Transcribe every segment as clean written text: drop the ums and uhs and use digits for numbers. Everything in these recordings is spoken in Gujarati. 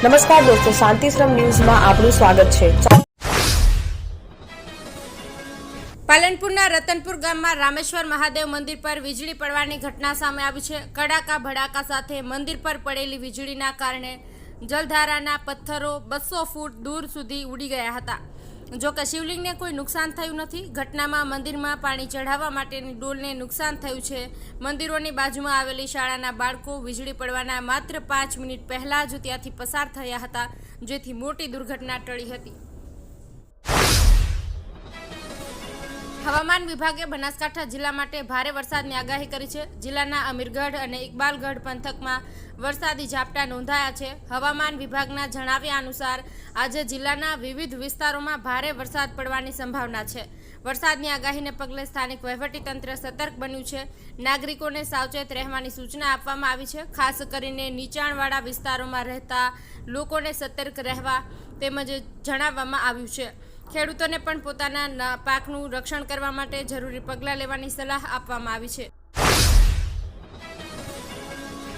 નમસ્કાર દોસ્તો, શાંતિશ્રમ ન્યૂઝમાં આપનું સ્વાગત છે। પાલનપુરના રતનપુર ગામમાં રામેશ્વર મહાદેવ મંદિર પર વીજળી પડવાની ઘટના સામે આવી છે। કડાકા ભડાકા સાથે મંદિર પર પડેલી વીજળીના કારણે જલધારાના પથ્થરો 200 ફૂટ દૂર સુધી ઉડી ગયા હતા। જોકે શિવલિંગને કોઈ નુકસાન થયું નથી। ઘટનામાં મંદિરમાં પાણી ચઢાવવા માટેની ડોલને નુકસાન થયું છે। મંદિરોની બાજુમાં આવેલી શાળાના બાળકો વીજળી પડવાના માત્ર 5 મિનિટ પહેલા જ ત્યાંથી પસાર થયા હતા, જેથી મોટી દુર્ઘટના ટળી હતી। હવામાન વિભાગે બનાસકાંઠા જિલ્લા માટે ભારે વરસાદની આગાહી કરી છે। જિલ્લાના અમીરગઢ અને ઇકબાલગઢ પંથકમાં વરસાદી ઝાપટા નોંધાયા છે। હવામાન વિભાગના જણાવ્યા અનુસાર આજે જિલ્લાના વિવિધ વિસ્તારોમાં ભારે વરસાદ પડવાની સંભાવના છે। વરસાદની આગાહીને પગલે સ્થાનિક વહીવટીતંત્ર સતર્ક બન્યું છે। નાગરિકોને સાવચેત રહેવાની સૂચના આપવામાં આવી છે। ખાસ કરીને નીચાણવાળા વિસ્તારોમાં રહેતા લોકોને સતર્ક રહેવા તેમજ જણાવવામાં આવ્યું છે। ખેડૂતોને પણ પોતાના પાકનું રક્ષણ કરવા માટે જરૂરી પગલાં લેવાની સલાહ આપવામાં આવી છે।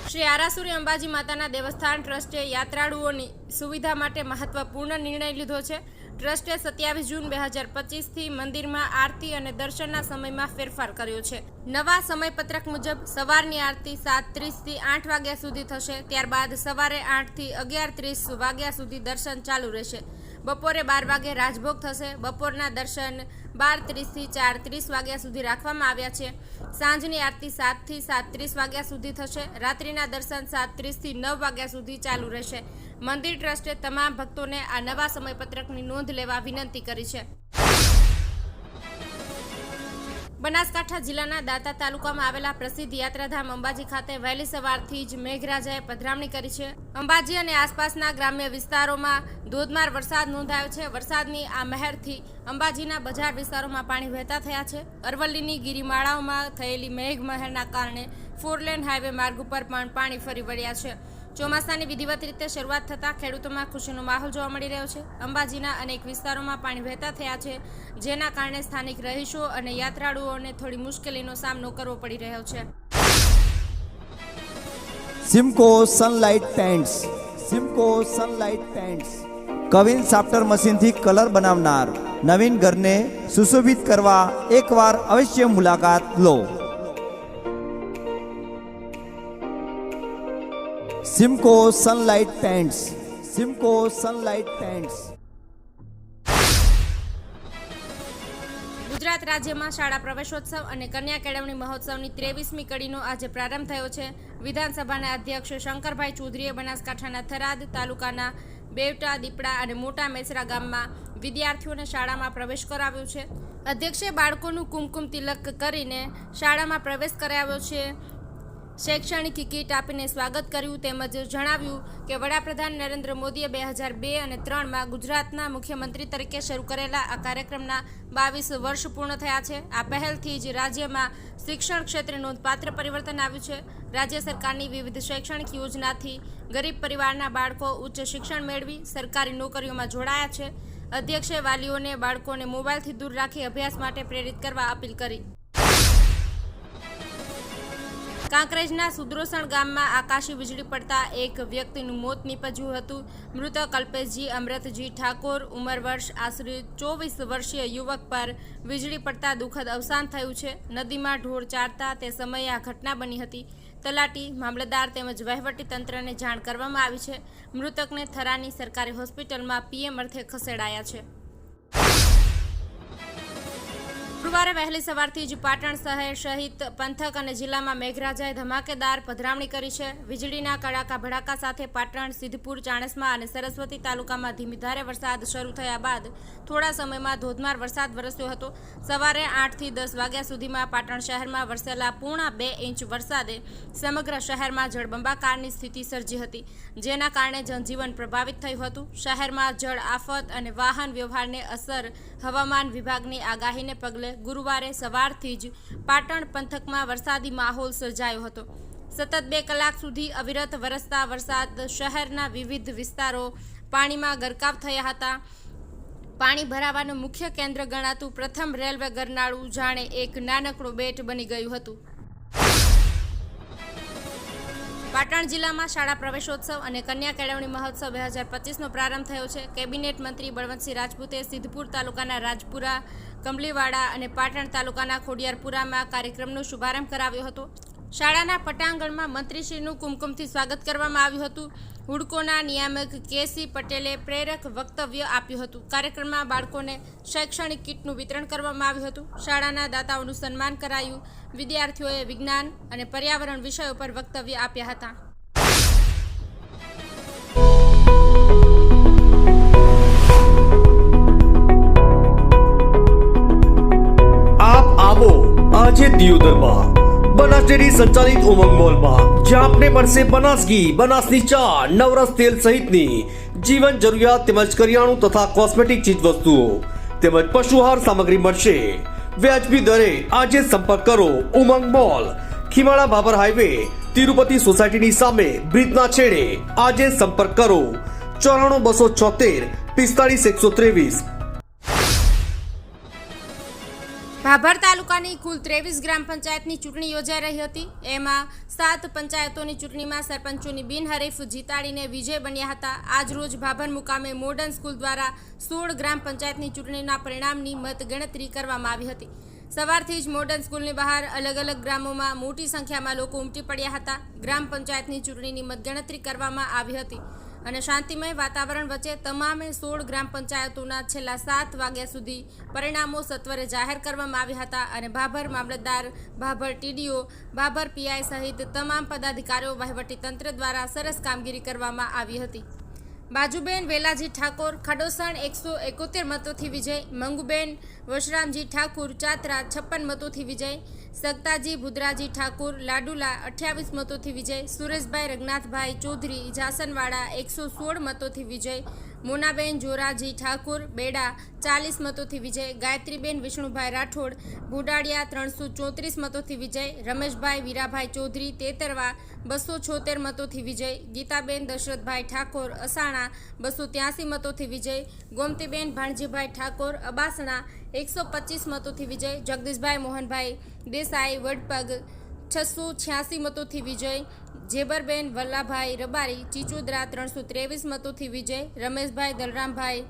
શ્રી આરાસુરી અંબાજી માતાના દેવસ્થાન ટ્રસ્ટે યાત્રાળુઓની સુવિધા માટે મહત્વપૂર્ણ નિર્ણય લીધો છે। ટ્રસ્ટે 27 જૂન 2025થી મંદિરમાં આરતી અને દર્શનના સમયમાં ફેરફાર કર્યો છે। નવા સમયપત્રક મુજબ સવારની આરતી 7:30થી 8 વાગ્યા સુધી થશે। ત્યારબાદ સવારે 8થી 11:30 વાગ્યા સુધી દર્શન ચાલુ રહેશે। બપોરે 12 વાગે રાજભોગ થશે। બપોરના દર્શન 12:30થી 4:30 વાગ્યા સુધી રાખવામાં આવ્યા છે। સાંજની આરતી 7થી 7:30 વાગ્યા સુધી થશે। રાત્રિના દર્શન 7:30થી 9 વાગ્યા સુધી ચાલુ રહેશે। મંદિર ટ્રસ્ટે તમામ ભક્તોને આ નવા સમયપત્રકની નોંધ લેવા વિનંતી કરી છે। બનાસકાંઠા જિલ્લાના દાંતા તાલુકામાં આવેલા પ્રસિદ્ધ યાત્રાધામ અંબાજી ખાતે વહેલી સવારથી જ મેઘરાજાએ પધરામણી કરી છે। અંબાજી અને આસપાસના ગ્રામ્ય વિસ્તારોમાં ધોધમાર વરસાદ નોંધાયો છે। વરસાદની આ મહેરથી અંબાજીના બજાર વિસ્તારોમાં પાણી વહેતા થયા છે। અરવલ્લીની ગિરિમાળાઓમાં થયેલી મેઘમહેરના કારણે 4 લેન હાઈવે માર્ગ ઉપર પણ પાણી ફરી વળ્યા છે। ચોમાસાની વિધિવત રીતે શરૂઆત થતાં ખેડૂતોમાં ખુશીનો માહોલ જોવા મળી રહ્યો છે। અંબાજીના અનેક વિસ્તારોમાં પાણી વહેતા થયા છે, જેના કારણે સ્થાનિક રહીશો અને યાત્રાળુઓને થોડી મુશ્કેલીનો સામનો કરવો પડી રહ્યો છે। Simco Sunlight Paints, Simco Sunlight Paints કવિન સાફ્ટર મશીનથી કલર બનાવનાર નવીન ઘરને સુશોભિત કરવા એકવાર અવશ્ય મુલાકાત લો। Simco Sunlight Paints, Simco Sunlight Paints. Gujarat રાજ્યમાં શાળા પ્રવેશોત્સવ અને કન્યા કેળવણી મહોત્સવની 23મી કડીનો આજે પ્રારંભ થયો છે। વિધાનસભાના અધ્યક્ષ શંકરભાઈ ચૌધરીએ બનાસકાંઠાના થરાદ તાલુકાના બેવટા, દીપડા અને મોટા મેસરા ગામમાં વિદ્યાર્થીઓને શાળામાં પ્રવેશ કરાવ્યો છે। અધ્યક્ષે બાળકોનું કુમકુમ તિલક કરીને શાળામાં પ્રવેશ કરાવ્યો છે। શૈક્ષણિક કીટ આપીને સ્વાગત કર્યું, તેમજ જણાવ્યું કે વડાપ્રધાન નરેન્દ્ર મોદીએ 2002 અને 3માં ગુજરાતના મુખ્યમંત્રી તરીકે શરૂ કરેલા આ કાર્યક્રમના 22 વર્ષ પૂર્ણ થયા છે। આ પહેલથી જ રાજ્યમાં શિક્ષણ ક્ષેત્રે નોંધપાત્ર પરિવર્તન આવ્યું છે। રાજ્ય સરકારની વિવિધ શૈક્ષણિક યોજનાથી ગરીબ પરિવારના બાળકો ઉચ્ચ શિક્ષણ મેળવી સરકારી નોકરીઓમાં જોડાયા છે। અધ્યક્ષે વાલીઓને બાળકોને મોબાઈલથી દૂર રાખી અભ્યાસ માટે પ્રેરિત કરવા અપીલ કરી। કાંકરેજના સુદ્રોસણ ગામમાં આકાશી વીજળી પડતા એક વ્યક્તિનું મોત નીપજ્યું હતું। મૃતક કલ્પેશજી અમૃતજી ઠાકોર ઉંમર વર્ષ આશરે 24 વર્ષીય યુવક પર વીજળી પડતા દુઃખદ અવસાન થયું છે। નદીમાં ઢોર ચારતા તે સમયે આ ઘટના બની હતી। તલાટી, મામલતદાર તેમજ વહીવટી તંત્રને જાણ કરવામાં આવી છે। મૃતકને થરાની સરકારી હોસ્પિટલમાં પીએમ અર્થે ખસેડાયા છે। ગુરુવારે વહેલી સવારથી જ પાટણ શહેર સહિત પંથક અને જિલ્લામાં મેઘરાજાએ ધમાકેદાર પધરામણી કરી છે। વીજળીના કડાકા ભડાકા સાથે પાટણ, સિદ્ધપુર, ચાણસ્મા અને સરસ્વતી તાલુકામાં ધીમીધારે વરસાદ શરૂ થયા બાદ થોડા સમયમાં ધોધમાર વરસાદ વરસ્યો હતો। સવારે 8થી 10 વાગ્યા સુધીમાં પાટણ શહેરમાં વરસેલા 2.5 ઇંચ વરસાદે સમગ્ર શહેરમાં જળબંબાકારની સ્થિતિ સર્જી હતી, જેના કારણે જનજીવન પ્રભાવિત થયું હતું। શહેરમાં જળ આફત અને વાહન વ્યવહારને અસર હવામાન વિભાગની આગાહીને પગલે ગુરુવારે સવારથી જ પાટણ પંથકમાં વરસાદી માહોલ સર્જાયો હતો। સતત 2 કલાક સુધી અવિરત વરસતા વરસાદ શહેરના વિવિધ વિસ્તારો પાણીમાં ગરકાવ થયા હતા। પાણી ભરાવાનું મુખ્ય કેન્દ્ર ગણાતું પ્રથમ રેલવે ગરનાળું જાણે એક નાનકડો બેટ બની ગયું હતું। પાટણ જિલ્લામાં શાળા પ્રવેશોત્સવ અને કન્યા કેળવણી મહોત્સવ 2025નો પ્રારંભ થયો છે. કેબિનેટ મંત્રી બળવંતસિંહ રાજપૂતે સિદ્ધપુર તાલુકાના રાજપુરા, કંબલીવાડા અને પાટણ તાલુકાના ખોડિયારપુરામાં કાર્યક્રમનો શુભારંભ કરાવ્યો હતો. શાળાના પટાંગણમાં મંત્રીશ્રીનું કુમકુમથી સ્વાગત કરવામાં આવ્યું હતું. હુડકોના નિયામક કે.સી. પટેલે પ્રેરક વક્તવ્ય આપ્યું હતું. કાર્યક્રમમાં બાળકોને શૈક્ષણિક કીટનું વિતરણ કરવામાં આવ્યું હતું. શાળાના દાતાઓનું સન્માન કરાયું. વિદ્યાર્થીઓએ વિજ્ઞાન અને પર્યાવરણ વિષયો પર વક્તવ્ય આપ્યા હતા. આપ આવો આજે દિયોદરમાં બનાસ ડેરી સંચાલિત ઉમંગ મોલમાં, જ્યાં આપને મળશે બનાસ ઘી, બનાસની ચા, નવરસ તેલ સહિતની જીવન જરૂરિયાત તેમજ કરિયાણું તથા કોસ્મેટિક ચીજ વસ્તુઓ તેમજ પશુહાર સામગ્રી મળશે વ્યાજબી દરે. આજે સંપર્ક કરો ઉમંગ મોલ, ખીમાળા બાબર હાઈવે, તિરુપતિ સોસાયટીની સામે, બ્રિજના છેડે. આજે સંપર્ક કરો 94 276 45 123. ભાભર તાલુકાની કુલ 23 ગ્રામ પંચાયતની ચૂંટણી યોજાઈ રહી હતી. એમાં 7 પંચાયતોની ચૂંટણીમાં સરપંચોની બિનહરીફ જીતાડીને વિજય બન્યા હતા. આજરોજ ભાભર મુકામે મોડર્ન સ્કૂલ દ્વારા 16 ગ્રામ પંચાયતની ચૂંટણીના પરિણામની મતગણતરી કરવામાં આવી હતી. સવારથી જ મોડર્ન સ્કૂલની બહાર અલગ અલગ ગ્રામોમાં મોટી સંખ્યામાં લોકો ઉમટી પડ્યા હતા. ગ્રામ પંચાયતની ચૂંટણીની મતગણતરી કરવામાં આવી હતી અને શાંતિમય વાતાવરણ વચ્ચે તમામે 16 ગ્રામ પંચાયતોના છેલ્લા 7 વાગ્યા સુધી પરિણામો સત્વરે જાહેર કરવામાં આવ્યા હતા અને ભાભર મામલતદાર, ભાભર ટીડીઓ, ભાભર પીઆઈ સહિત તમામ પદાધિકારીઓ, વહીવટીતંત્ર દ્વારા સરસ કામગીરી કરવામાં આવી હતી. બાજુબેન વેલાજી ઠાકોર ખડોસણ 171 મતોથી વિજય, મંગુબેન વશરામજી ઠાકુર ચાતરા 56 મતોથી વિજય, સગતાજી ભુદરાજી ઠાકુર લાડુલા 28 મતોથી વિજય, સુરેશભાઈ રઘનાથભાઈ ચૌધરી જાસનવાડા 116 મતોથી વિજય, મોનાબેન જોરાજી ઠાકુર બેડા 40 મતોથી વિજય, ગાયત્રીબેન વિષ્ણુભાઈ રાઠોડ બુડાડિયા 334 મતોથી વિજય, રમેશભાઈ વીરાભાઈ ચૌધરી તેતરવા 276 મતોથી વિજય, ગીતાબેન દશરથભાઈ ઠાકોર અસાણા 283 મતોથી વિજય, ગોમતીબેન ભાણજીભાઈ ઠાકોર અબાસણા 125 મતોથી વિજય, જગદીશભાઈ મોહનભાઈ દેસાઈ વડપગ 686 મતોથી વિજય, જેબરબેન વલ્લાભાઈ રબારી ચીચોદરા 323 મતોથી વિજય, રમેશભાઈ દલરામભાઈ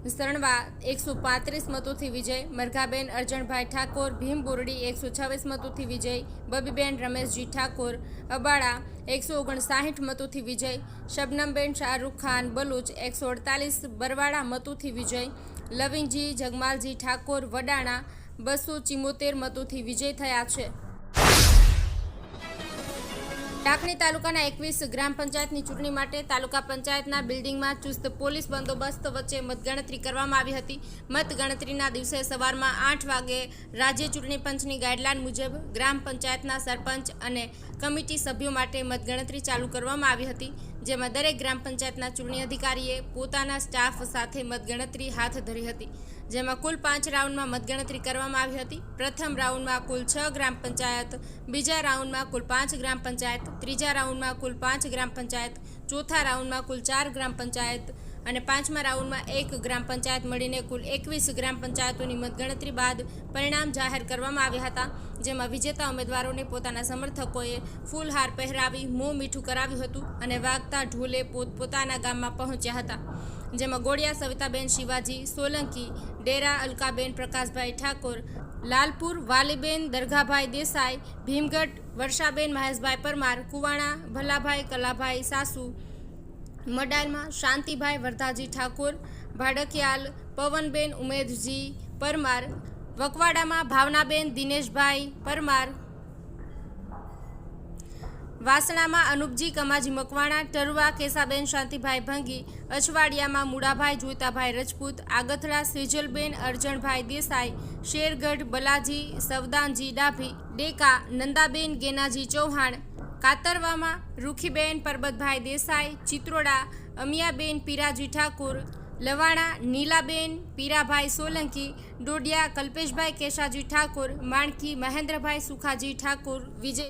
સરણવા 135 મતોથી વિજય, મરઘાબેન અર્જણભાઈ ઠાકોર ભીમ બોરડી 126 મતોથી વિજય, બબીબેન રમેશજી ઠાકોર અબાડા 159 મતોથી વિજય, શબનમબેન શાહરૂખ ખાન બલુચ 148 બરવાડા મતોથી વિજય, લવિંગજી જગમાલજી ઠાકોર વડાણા 274 મતોથી વિજય થયા છે. ટાંકણી તાલુકાના 21 ગ્રામ પંચાયતની ચૂંટણી માટે તાલુકા પંચાયતના બિલ્ડિંગમાં ચુસ્ત પોલીસ બંદોબસ્ત વચ્ચે મતગણતરી કરવામાં આવી હતી. મતગણતરીના દિવસે સવારમાં 8 વાગે રાજ્ય ચૂંટણી પંચની ગાઈડલાઈન મુજબ ગ્રામ પંચાયતના સરપંચ અને કમિટી સભ્યો માટે મતગણતરી ચાલુ કરવામાં આવી હતી, જેમાં દરેક ગ્રામ પંચાયતના ચૂંટણી અધિકારીએ પોતાના સ્ટાફ સાથે મતગણતરી હાથ ધરી હતી, જેમાં કુલ 5 રાઉન્ડમાં મતગણતરી કરવામાં આવી હતી. પ્રથમ રાઉન્ડમાં કુલ 6 ગ્રામ પંચાયત, બીજા રાઉન્ડમાં કુલ 5 ગ્રામ પંચાયત, ત્રીજા રાઉન્ડમાં કુલ 5 ગ્રામ પંચાયત, ચોથા રાઉન્ડમાં કુલ 4 ગ્રામ પંચાયત અને પાંચમા રાઉન્ડમાં 1 ગ્રામ પંચાયત મળીને કુલ 21 ગ્રામ પંચાયતોની મતગણતરી બાદ પરિણામ જાહેર કરવામાં આવ્યા હતા, જેમાં વિજેતા ઉમેદવારોને પોતાના સમર્થકોએ ફૂલહાર પહેરાવી મોં મીઠું કરાવ્યું હતું અને વાગતા ઢોલે પોતપોતાના ગામમાં પહોંચ્યા હતા, જેમાં ગોળિયા સવિતાબેન શિવાજી સોલંકી, ડેરા અલકાબેન પ્રકાશભાઈ ઠાકોર, લાલપુર વાલીબેન દરગાભાઈ દેસાઈ, ભીમગઢ વર્ષાબેન મહેશભાઈ પરમાર, કુવાણા ભલાભાઈ કલાભાઈ સાસુ, મડાલમાં શાંતિભાઈ વરદાજી ઠાકોર, ભાડકિયાલ પવનબેન ઉમેદજી પરમાર, વકવાડામાં ભાવનાબેન દિનેશભાઈ પરમાર, વાસણામાં અનુપજી કમાજી મકવાણા, ટરવા કેસાબેન શાંતિભાઈ ભંગી, અછવાડિયામાં મુડાભાઈ જોઈતાભાઈ રજપૂત, આગથડા સેજલબેન અરજણભાઈ દેસાઈ, શેરગઢ બલાજી સવદાનજી ડાભી, ડેકા નંદાબેન ગેનાજી ચૌહાણ, કાતરવામાં રૂખીબેન પરબતભાઈ દેસાઈ, ચિત્રોડા અમિયાબેન પીરાજી ઠાકોર, લવાણા નીલાબેન પીરાભાઈ સોલંકી, ડોડિયા કલ્પેશભાઈ કેશાજી ઠાકોર, માણકી મહેન્દ્રભાઈ સુખાજી ઠાકોર વિજય